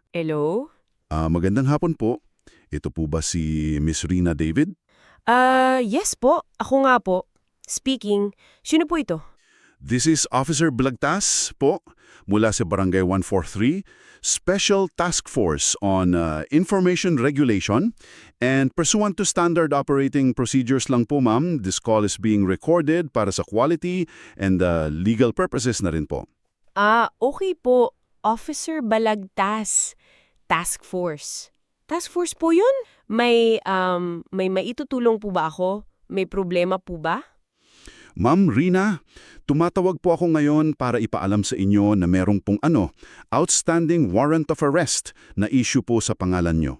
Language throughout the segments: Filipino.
Hello? Magandang hapon po. Ito po ba si Miss Rina David? Yes po. Ako nga po. Speaking. Sino po ito? This is Officer Blagtas po mula sa Barangay 143, Special Task Force on Information Regulation and pursuant to standard operating procedures lang po ma'am. This call is being recorded para sa quality and legal purposes na rin po. Okay po. Officer Balagtas. Task Force. Task Force po yun? May maitutulong po ba ako? May problema po ba? Ma'am Rina, tumatawag po ako ngayon para ipaalam sa inyo na merong pong outstanding warrant of arrest na issue po sa pangalan nyo.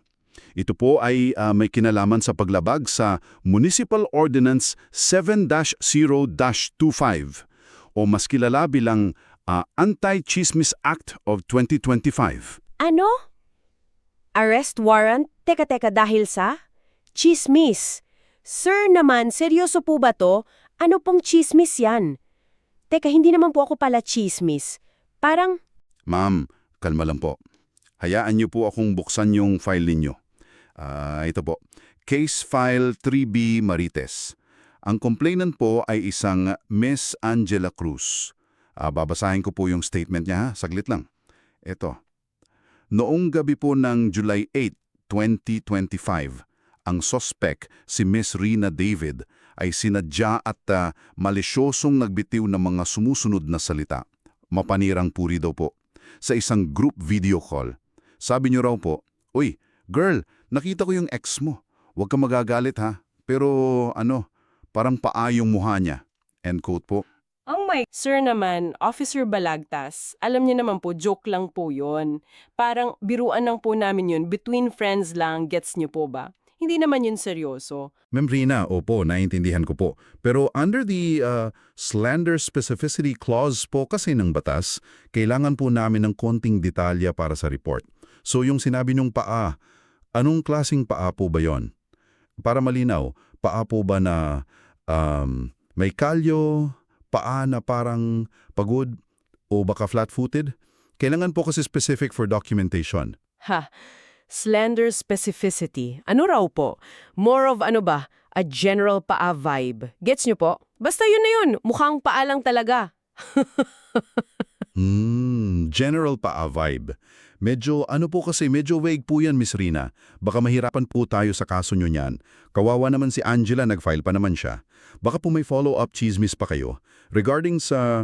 Ito po ay may kinalaman sa paglabag sa Municipal Ordinance 7-0-25 o mas kilala bilang Anti-Chismis Act of 2025. Ano? Arrest warrant? Teka, dahil sa? Chismis. Sir naman, seryoso po ba to? Ano pong chismis yan? Teka, hindi naman po ako pala chismis. Parang, Ma'am, kalma lang po. Hayaan niyo po akong buksan yung file ninyo. Ito po, Case File 3B Marites. Ang complainant po ay isang Miss Angela Cruz. Babasahin ko po yung statement niya ha, saglit lang. Ito. Noong gabi po ng July 8, 2025, ang suspect, si Miss Rina David, ay sinadya at malisyosong nagbitiw ng mga sumusunod na salita. Mapanirang puri daw po. Sa isang group video call. Sabi niyo raw po, "Uy, girl, nakita ko yung ex mo. Huwag ka magagalit ha. Pero parang paa yung mukha niya." End quote po. Sir naman, Officer Balagtas, alam niyo naman po, joke lang po yon. Parang biruan lang po namin yun, between friends lang, gets niyo po ba? Hindi naman yun seryoso. Ma'am Rina, opo, naiintindihan ko po. Pero under the slander specificity clause po kasi ng batas, kailangan po namin ng konting detalya para sa report. So yung sinabi niyong paa, anong klasing paa po ba yon? Para malinaw, paa po ba na may kalyo, paa na parang pagod, o baka flat-footed? Kailangan po kasi specific for documentation. Ha, slender specificity. Ano raw po? More of a general paa vibe. Gets niyo po? Basta yun na yun, mukhang paa lang talaga. General paa vibe. Medyo medyo vague po yan, Miss Rina. Baka mahirapan po tayo sa kaso nyo niyan. Kawawa naman si Angela, nag-file pa naman siya. Baka po may follow-up chismis pa kayo. Regarding sa